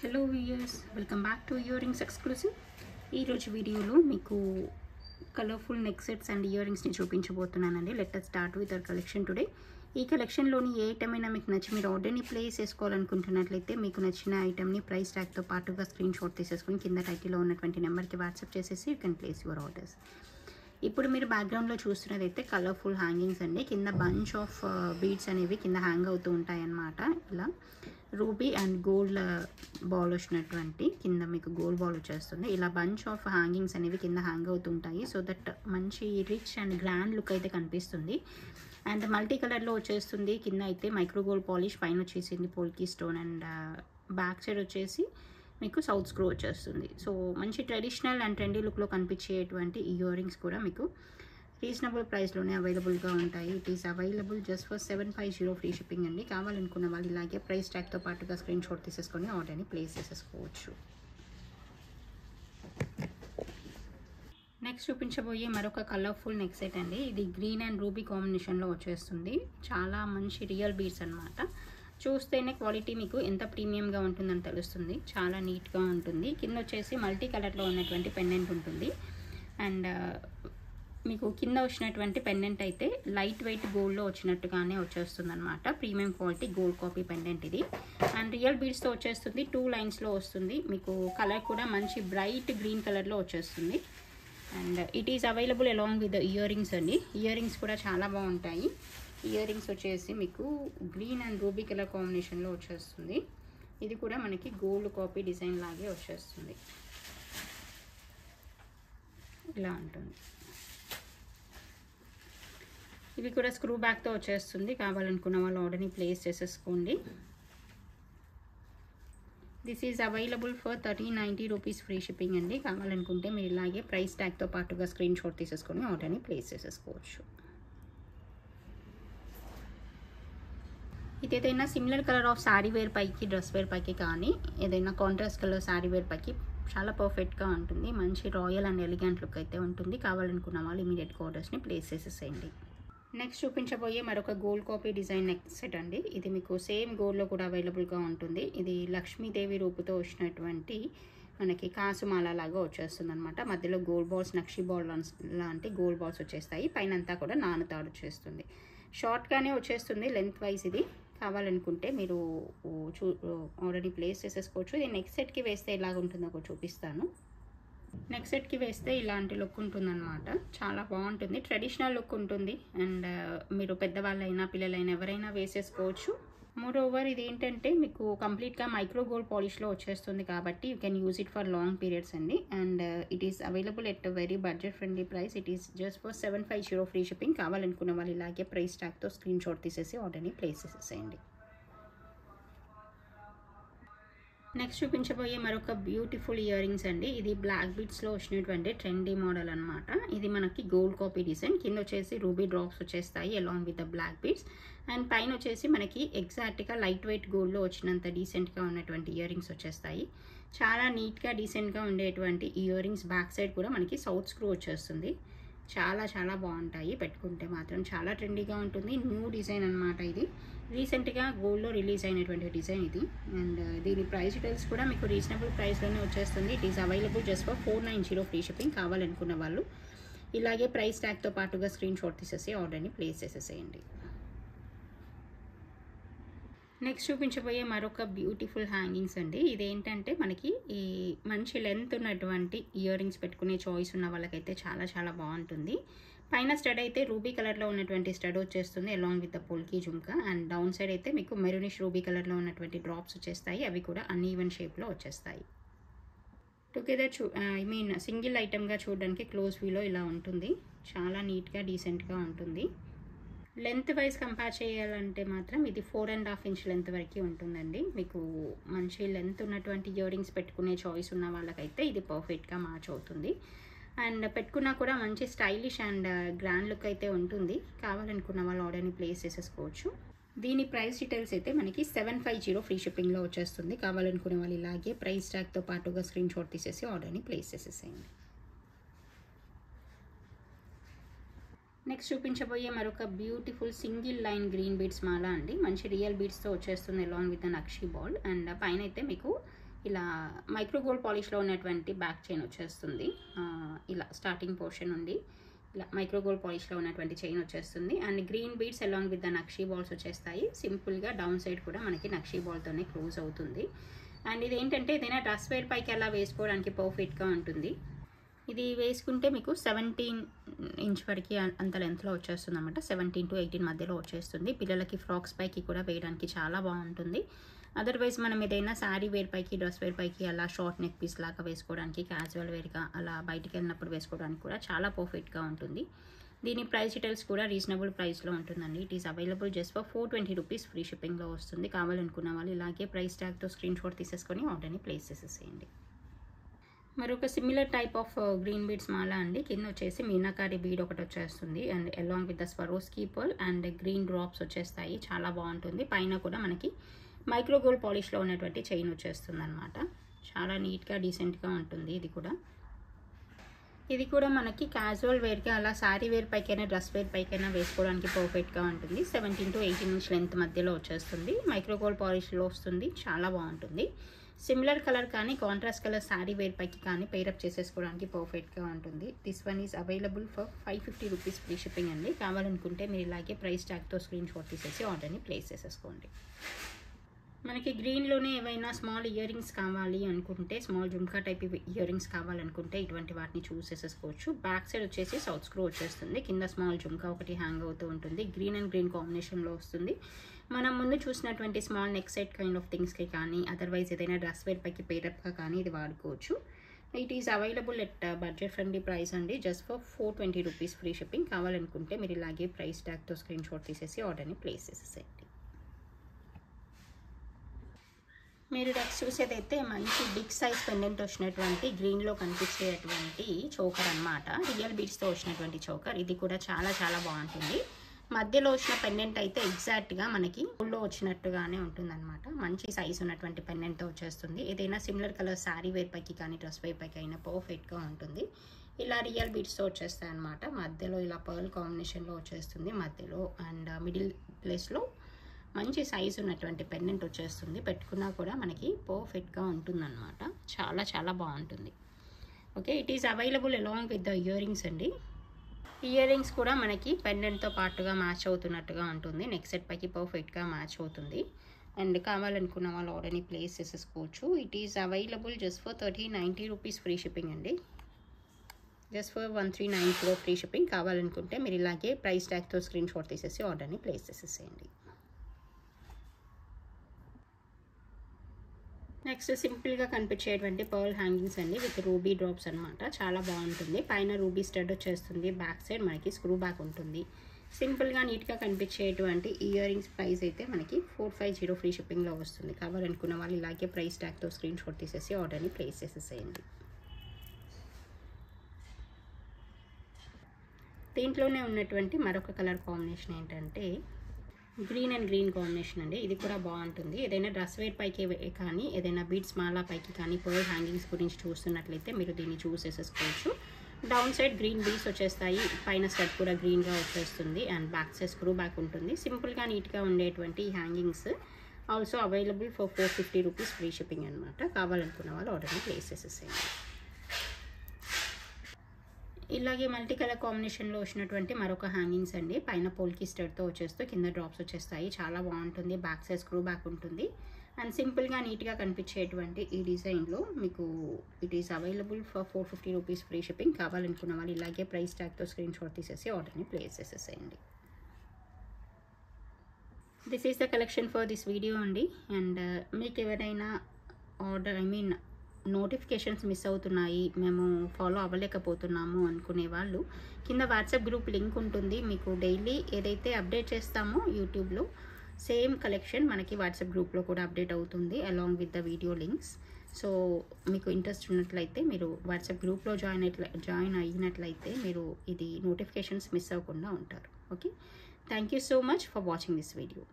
Hello viewers, welcome back to earrings exclusive. ఈరోజు వీడియోలో మీకు కలర్ఫుల్ నెక్ సెట్స్ అండ్ ఇయర్ రింగ్స్ని చూపించబోతున్నానండి. Let us start with our collection today. ఈ కలెక్షన్లోని ఏ ఐటమ్ అయినా మీకు నచ్చి మీరు ఆర్డర్ని ప్లేస్ చేసుకోవాలనుకుంటున్నట్లయితే మీకు నచ్చిన ఐటమ్ని ప్రైస్ ట్యాగ్తో పాటుగా స్క్రీన్ షాట్ తీసేసుకుని కింద టైటిల్లో ఉన్నటువంటి నెంబర్కి వాట్సాప్ చేసేసి you can place your orders. ఇప్పుడు మీరు బ్యాక్గ్రౌండ్లో చూస్తున్నదైతే కలర్ఫుల్ హ్యాంగింగ్స్ అండి. కింద బంచ్ ఆఫ్ బీడ్స్ అనేవి కింద హ్యాంగ్ అవుతూ ఉంటాయన్నమాట. ఇలా రూబీ అండ్ గోల్డ్ బాల్ వచ్చినటువంటి కింద మీకు గోల్డ్ బాల్ వచ్చేస్తుంది. ఇలా బంచ్ ఆఫ్ హ్యాంగింగ్స్ అనేవి కింద హ్యాంగ్ అవుతుంటాయి. సో దట్ మంచి రిచ్ అండ్ గ్రాండ్ లుక్ అయితే కనిపిస్తుంది. అండ్ మల్టీ కలర్లో వచ్చేస్తుంది. కింద అయితే మైక్రో గోల్డ్ పాలిష్, పైన వచ్చేసింది polki stone and back side వచ్చేసి మీకు సౌత్ స్క్రూ వచ్చేస్తుంది. సో మంచి ట్రెడిషనల్ అండ్ ట్రెండీ లుక్లో కనిపించేటువంటి ఇయర్ రింగ్స్ కూడా మీకు రీజనబుల్ ప్రైస్లోనే అవైలబుల్గా ఉంటాయి. It is available just for 750 free shipping అండి. కావాలనుకున్న వాళ్ళు ఇలాగే ప్రైస్ ట్యాగ్తో పాటుగా స్క్రీన్ షాట్ తీసేసుకొని ఆర్డర్ని ప్లేస్ చేసేసుకోవచ్చు. నెక్స్ట్ చూపించబోయే మరొక కలర్ఫుల్ నెక్ సెట్ అండి. ఇది గ్రీన్ అండ్ రూబీ కాంబినేషన్లో వచ్చేస్తుంది. చాలా మంచి రియల్ బీడ్స్ అనమాట. చూస్తేనే క్వాలిటీ మీకు ఎంత ప్రీమియంగా ఉంటుందని తెలుస్తుంది. చాలా నీట్గా ఉంటుంది. కింద వచ్చేసి మల్టీ కలర్లో ఉన్నటువంటి పెండెంట్ ఉంటుంది. అండ్ మీకు కింద వచ్చినటువంటి పెండెంట్ అయితే లైట్ వెయిట్ గోల్డ్లో వచ్చినట్టుగానే వచ్చేస్తుంది అనమాట. Premium quality gold copy pendant ఇది. అండ్ రియల్ బీడ్స్తో వచ్చేస్తుంది. 2 లైన్స్లో వస్తుంది. మీకు కలర్ కూడా మంచి బ్రైట్ గ్రీన్ కలర్లో వచ్చేస్తుంది. And it is available along with ear rings అండి. ఇయర్ రింగ్స్ కూడా చాలా బాగుంటాయి. ఇయర్ రింగ్స్ వచ్చేసి మీకు గ్రీన్ అండ్ రూబీ కలర్ కాంబినేషన్లో వచ్చేస్తుంది. ఇది కూడా మనకి గోల్డ్ కాపీ డిజైన్ లాగే వచ్చేస్తుంది. ఇలా ఉంటుంది. ఇవి కూడా స్క్రూ బ్యాక్తో వచ్చేస్తుంది. కావాలనుకున్న వాళ్ళు ఆర్డర్ని ప్లేస్ చేసేసుకోండి. This is available for 1390 rupees free shipping అండి. కావాలనుకుంటే మీరు ఇలాగే ప్రైస్ ట్యాగ్తో పాటుగా స్క్రీన్ షాట్ తీసేసుకొని ఆర్డర్ని ప్లేస్ చేసేసుకోవచ్చు. ఇది ఏదైనా similar colour of sari wear పైకి, డ్రెస్ వేర్ పైకి కానీ ఏదైనా కాంట్రాస్ట్ కలర్ శారీ వేర్ పైకి చాలా పర్ఫెక్ట్గా ఉంటుంది. మంచి రాయల్ అండ్ ఎలిగెంట్ లుక్ అయితే ఉంటుంది. కావాలనుకున్న వాళ్ళు ఇమీడియట్గా ఆర్డర్స్ని ప్లేస్ చేసేసేయండి. నెక్స్ట్ చూపించబోయే మరొక gold copy design neck set అండి. ఇది మీకు సేమ్ గోల్డ్లో కూడా అవైలబుల్గా ఉంటుంది. ఇది లక్ష్మీదేవి రూపుతో వచ్చినటువంటి మనకి కాసుమాల లాగా వచ్చేస్తుంది అనమాట. మధ్యలో గోల్డ్ బాల్స్, నక్షి బాల్ లాంటి గోల్డ్ బాల్స్ వచ్చేస్తాయి. పైన అంతా కూడా నానుతాడు వచ్చేస్తుంది. షార్ట్గానే వచ్చేస్తుంది లెంత్ వైజ్. ఇది కావాలనుకుంటే మీరు ఆల్రెడీ ప్లేస్ చేసేసుకోవచ్చు. ఇది నెక్ సెట్కి వేస్తే ఎలాగ ఉంటుందో ఒకటి చూపిస్తాను. నెక్ సెట్కి వేస్తే ఇలాంటి లుక్ ఉంటుందన్నమాట. చాలా బాగుంటుంది. ట్రెడిషనల్ లుక్ ఉంటుంది. అండ్ మీరు పెద్దవాళ్ళైనా పిల్లలైనా ఎవరైనా వేసేసుకోవచ్చు. మోర్ ఓవర్ ఇది ఏంటంటే మీకు కంప్లీట్గా మైక్రో గోల్డ్ పాలిష్లో వచ్చేస్తుంది కాబట్టి you can use it for long periods అండి. And it is available at very budget friendly price. It is just for 750 free shipping. కావాలనుకున్న వాళ్ళు ఇలాగే ప్రైస్ ట్యాగ్తో స్క్రీన్ షాట్ తీసేసి ఆర్డర్ని ప్లేస్ చేసేసేయండి. నెక్స్ట్ చూపించబోయే మరొక బ్యూటిఫుల్ ఇయర్ రింగ్స్ అండి. ఇది బ్లాక్ బీడ్స్లో వచ్చినటువంటి ట్రెండీ మోడల్ అనమాట. ఇది మనకి గోల్డ్ కాపీ డిజైన్. కింద వచ్చేసి రూబీ డ్రాప్స్ వచ్చేస్తాయి along with the black beads. And పైన వచ్చేసి మనకి ఎగ్జాక్ట్గా లైట్ వెయిట్ గోల్డ్లో వచ్చినంత డీసెంట్గా ఉన్నటువంటి ఇయర్ రింగ్స్ వచ్చేస్తాయి. చాలా నీట్గా డీసెంట్గా ఉండేటువంటి ఇయర్ రింగ్స్. బ్యాక్ సైడ్ కూడా మనకి సౌత్ స్క్రూ వచ్చేస్తుంది. చాలా చాలా బాగుంటాయి. పెట్టుకుంటే మాత్రం చాలా ట్రెండీగా ఉంటుంది. న్యూ డిజైన్ అనమాట. ఇది రీసెంట్గా గోల్డ్లో రిలీజ్ అయినటువంటి డిజైన్ ఇది. అండ్ దీని ప్రైస్ డీటెయిల్స్ కూడా మీకు రీజనబుల్ ప్రైస్లోనే వచ్చేస్తుంది. It is available just for 490 free shipping. కావాలనుకున్న వాళ్ళు ఇలాగే ప్రైస్ ట్యాగ్తో పాటుగా స్క్రీన్ షాట్ తీసేసి ఆర్డర్ని ప్లేస్ చేసేసేయండి. నెక్స్ట్ చూపించబోయే మరొక బ్యూటిఫుల్ హ్యాంగింగ్స్ అండి. ఇదేంటంటే మనకి ఈ మంచి లెంత్ ఉన్నటువంటి ఇయర్ రింగ్స్ పెట్టుకునే చాయిస్ ఉన్న వాళ్ళకైతే చాలా చాలా బాగుంటుంది. పైన స్టడ్ అయితే రూబీ కలర్లో ఉన్నటువంటి స్టడ్ వచ్చేస్తుంది along with the polki jhumka. And down side అయితే మీకు మెరూనిష్ రూబీ కలర్లో ఉన్నటువంటి డ్రాప్స్ వచ్చేస్తాయి. అవి కూడా అన్ఈవెన్ షేప్లో వచ్చేస్తాయి. టుగెదర్ సింగిల్ ఐటమ్గా చూడడానికి క్లోజ్ వ్యూలో ఇలా ఉంటుంది. చాలా నీట్గా డీసెంట్గా ఉంటుంది. లెంత్ వైజ్ కంపేర్ చేయాలంటే మాత్రం ఇది 4.5 ఇంచ్ లెంత్ వరకు ఉంటుందండి. మీకు మంచి లెంత్ ఉన్నటువంటి ఇయర్ రింగ్స్ పెట్టుకునే చాయిస్ ఉన్న వాళ్ళకైతే ఇది పర్ఫెక్ట్గా మ్యాచ్ అవుతుంది. అండ్ పెట్టుకున్నా కూడా మంచి స్టైలిష్ అండ్ గ్రాండ్ లుక్ అయితే ఉంటుంది. కావాలనుకున్న వాళ్ళు ఆర్డర్ని ప్లేస్ చేసేసుకోవచ్చు. దీని ప్రైస్ డీటెయిల్స్ అయితే మనకి 750 ఫ్రీ షిప్పింగ్లో వచ్చేస్తుంది. కావాలనుకున్న వాళ్ళు ఇలాగే ప్రైస్ ట్యాగ్తో పాటుగా స్క్రీన్ షాట్ తీసేసి ఆర్డర్ని ప్లేస్ చేసేసేయండి. నెక్స్ట్ చూపించబోయే మరొక beautiful single line green beads మాల అండి. మంచి రియల్ బీడ్స్తో వచ్చేస్తుంది along with nakshi ball. And పైన అయితే మీకు ఇలా మైక్రో గోల్డ్ పాలిష్లో ఉన్నటువంటి బ్యాక్ చైన్ వచ్చేస్తుంది. ఇలా స్టార్టింగ్ పోర్షన్ నుండి ఇలా మైక్రో గోల్డ్ పాలిష్లో ఉన్నటువంటి చైన్ వచ్చేస్తుంది. And green beads along with the nakshi balls వచ్చేస్తాయి. సింపుల్గా డౌన్ సైడ్ కూడా మనకి నక్షీ బాల్తోనే క్లోజ్ అవుతుంది. అండ్ ఇది ఏంటంటే ఏదైనా డ్రెస్ వేర్ పైకి అలా వేసుకోవడానికి పర్ఫెక్ట్గా ఉంటుంది. ఇది వేసుకుంటే మీకు 17 ఇంచ్ వరకు అంత లెంత్లో వచ్చేస్తుంది అనమాట. 17 to 18 మధ్యలో వచ్చేస్తుంది. పిల్లలకి ఫ్రాక్స్ పైకి కూడా వేయడానికి చాలా బాగుంటుంది. అదర్వైజ్ మనం ఏదైనా శారీ వేర్ పైకి డ్రెస్ వేర్ పైకి అలా షార్ట్ నెక్ పీస్ లాగా వేసుకోవడానికి, క్యాజువల్ వేర్గా అలా బయటికి వెళ్ళినప్పుడు వేసుకోవడానికి కూడా చాలా పర్ఫెక్ట్గా ఉంటుంది. దీని ప్రైస్ డీటెయిల్స్ కూడా రీజనబుల్ ప్రైస్లో ఉంటుందండి. It is available just for 420 rupees free షిప్పింగ్లో వస్తుంది. కావాలనుకున్న వాళ్ళు ఇలాగే ప్రైస్ ట్యాగ్తో స్క్రీన్ షాట్ తీసేసుకొని ఆర్డర్ని ప్లేస్ చేసేసేయండి. మరొక similar type of green beads మాల అండి. కింద వచ్చేసి మీనాకారి బీడ్ ఒకటి వచ్చేస్తుంది. And along with the Swarovski pearl and green drops వచ్చేస్తాయి. చాలా బాగుంటుంది. పైన కూడా మనకి మైక్రో గోల్డ్ పాలిష్లో ఉన్నటువంటి చైన్ వచ్చేస్తుంది అనమాట. చాలా నీట్గా డీసెంట్గా ఉంటుంది. ఇది కూడా మనకి క్యాజువల్ వేర్గా అలా శారీ వేర్ పైకైనా డ్రెస్ వేర్ పైకైనా వేసుకోవడానికి పర్ఫెక్ట్గా ఉంటుంది. 17 to 18 ఇంచ్ లెంత్ మధ్యలో వచ్చేస్తుంది. మైక్రో గోల్డ్ పాలిష్లో వస్తుంది. చాలా బాగుంటుంది. సిమిలర్ కలర్ కానీ కాంట్రాస్ట్ కలర్ శారీ వేర్ పైకి కానీ పేరప్ చేసేసుకోవడానికి పర్ఫెక్ట్గా ఉంటుంది. This one is available for 550 rupees free shipping అండి. కావాలనుకుంటే మీరు ఇలాగే ప్రైస్ ట్యాగ్తో స్క్రీన్ షాట్ తీసేసి ఆర్డర్ని ప్లేస్ చేసేసుకోండి. మనకి గ్రీన్లోనే ఏవైనా స్మాల్ ఇయర్ రింగ్స్ కావాలి అనుకుంటే, small jhumka type ear rings కావాలనుకుంటే ఇటువంటి వాటిని చూస్ చేసేసుకోవచ్చు. బ్యాక్ సైడ్ వచ్చేసి సౌత్ స్క్రూ వచ్చేస్తుంది. కింద స్మాల్ జుమ్కా ఒకటి హ్యాంగ్ అవుతూ ఉంటుంది. గ్రీన్ అండ్ గ్రీన్ కాంబినేషన్లో వస్తుంది. మనం ముందు చూసినటువంటి small neck set kind of థింగ్స్కి కానీ, అదర్వైజ్ ఏదైనా డ్రెస్ వేర్ పైకి పేరప్గా కానీ ఇది వాడుకోవచ్చు. It is available at budget friendly price అండి. Just for 420 rupees free shipping. కావాలనుకుంటే మీరు ఇలాగే ప్రైస్ ట్యాగ్తో స్క్రీన్ షాట్ తీసేసి ఆర్డర్ని ప్లేస్ చేసేసేయండి. మీరు నెక్స్ట్ చూసేదైతే మంచి బిగ్ సైజ్ పెండెంట్ వచ్చినటువంటి గ్రీన్లో కనిపించేటువంటి చోకర్ అనమాట. రియల్ బీడ్స్తో వచ్చినటువంటి చోకర్. ఇది కూడా చాలా చాలా బాగుంటుంది. మధ్యలో వచ్చిన పెండెంట్ అయితే ఎగ్జాక్ట్గా మనకి గోల్డ్లో వచ్చినట్టుగానే ఉంటుందన్నమాట. మంచి సైజ్ ఉన్నటువంటి పెండెంట్తో వచ్చేస్తుంది. ఏదైనా సిమిలర్ కలర్ శారీ వేర్ పైకి కానీ డ్రెస్ వేర్ పైకి అయినా పర్ఫెక్ట్గా ఉంటుంది. ఇలా రియల్ బీడ్స్తో వచ్చేస్తాయి అనమాట. మధ్యలో ఇలా పర్ల్ కాంబినేషన్లో వచ్చేస్తుంది. మధ్యలో అండ్ మిడిల్ ప్లేస్లో మంచి సైజు ఉన్నటువంటి పెండెంట్ వచ్చేస్తుంది. పెట్టుకున్నా కూడా మనకి పర్ఫెక్ట్గా ఉంటుందన్నమాట. చాలా చాలా బాగుంటుంది. Okay, it is available along with the ear rings అండి. ఇయర్ రింగ్స్ కూడా మనకి పెండెంట్తో పాటుగా మ్యాచ్ అవుతున్నట్టుగా ఉంటుంది. నెక్ సెట్ పైకి పర్ఫెక్ట్గా మ్యాచ్ అవుతుంది. అండ్ కావాలనుకున్న వాళ్ళు ఆర్డర్ని ప్లేస్ చేసేసుకోవచ్చు. It is available just for 1390 rupees free shipping అండి. Just for 1390 free shipping. కావాలనుకుంటే మీరు ఇలాగే ప్రైస్ ట్యాగ్తో స్క్రీన్ షాట్ తీసేసి ఆర్డర్ని ప్లేస్ చేసేసేయండి. నెక్స్ట్ సింపుల్గా కనిపించేటువంటి పర్ల్ హ్యాంగింగ్స్ అండి విత్ రూబీ డ్రాప్స్ అనమాట. చాలా బాగుంటుంది. పైన రూబీ స్టడ్ వచ్చేస్తుంది. బ్యాక్ సైడ్ మనకి స్క్రూ బ్యాక్ ఉంటుంది. సింపుల్గా నీట్గా కనిపించేటువంటి ఇయర్ రింగ్స్ ప్రైస్ అయితే మనకి 450 ఫ్రీ షిప్పింగ్లో వస్తుంది. కావాలనుకున్న వాళ్ళు ఇలాగే ప్రైస్ ట్యాగ్తో స్క్రీన్ షాట్ తీసేసి ఆర్డర్ని ప్లేస్ చేసేసేయండి. దీంట్లోనే ఉన్నటువంటి మరొక కలర్ కాంబినేషన్ ఏంటంటే గ్రీన్ అండ్ గ్రీన్ కాంబినేషన్ అండి. ఇది కూడా బాగుంటుంది. ఏదైనా డ్రెస్ వేర్ పైకి కానీ ఏదైనా బీడ్స్ మాలా పైకి కానీ పర్ల్ హ్యాంగింగ్స్ గురించి చూస్తున్నట్లయితే మీరు దీన్ని చూస్ చేసేసుకోవచ్చు. డౌన్ సైడ్ గ్రీన్ బీడ్స్ వచ్చేస్తాయి. పైన స్టడ్ కూడా గ్రీన్గా వచ్చేస్తుంది. And back side screw back ఉంటుంది. సింపుల్గా నీట్గా ఉండేటువంటి ఈ hangings also available for 450 rupees free shipping అనమాట. కావాలనుకున్న వాళ్ళు ఆర్డర్ని ప్లేస్ చేసేసేయండి. ఇలాగే మల్టీ కలర్ కాంబినేషన్లో వచ్చినటువంటి మరొక హ్యాంగింగ్స్ అండి. పైన పోల్కి స్టడ్తో వచ్చేస్తూ కింద డ్రాప్స్ వచ్చేస్తాయి. చాలా బాగుంటుంది. బ్యాక్ సైడ్ స్క్రూ బ్యాక్ ఉంటుంది. అండ్ సింపుల్గా నీట్గా కనిపించేటువంటి ఈ డిజైన్లో మీకు it is available for 450 rupees free shipping. కావాలనుకున్న వాళ్ళు ఇలాగే ప్రైస్ ట్యాగ్తో స్క్రీన్ షాట్ తీసేసి ఆర్డర్ని ప్లేస్ చేసేసేయండి. This is the collection for this video అండి. అండ్ మీకు ఎవరైనా ఆర్డర్ నోటిఫికేషన్స్ మిస్ అవుతున్నాయి, మేము ఫాలో అవ్వలేకపోతున్నాము అనుకునే వాళ్ళు కింద వాట్సాప్ గ్రూప్ లింక్ ఉంటుంది. మీకు డైలీ ఏదైతే అప్డేట్ చేస్తామో యూట్యూబ్లో సేమ్ కలెక్షన్ మనకి వాట్సాప్ గ్రూప్లో కూడా అప్డేట్ అవుతుంది along with the video links. So మీకు ఇంట్రెస్ట్ ఉన్నట్లయితే మీరు వాట్సాప్ గ్రూప్లో జాయిన్ అయినట్లయితే మీరు ఇది నోటిఫికేషన్స్ మిస్ అవ్వకుండా ఉంటారు. Okay, thank you so much for watching this video.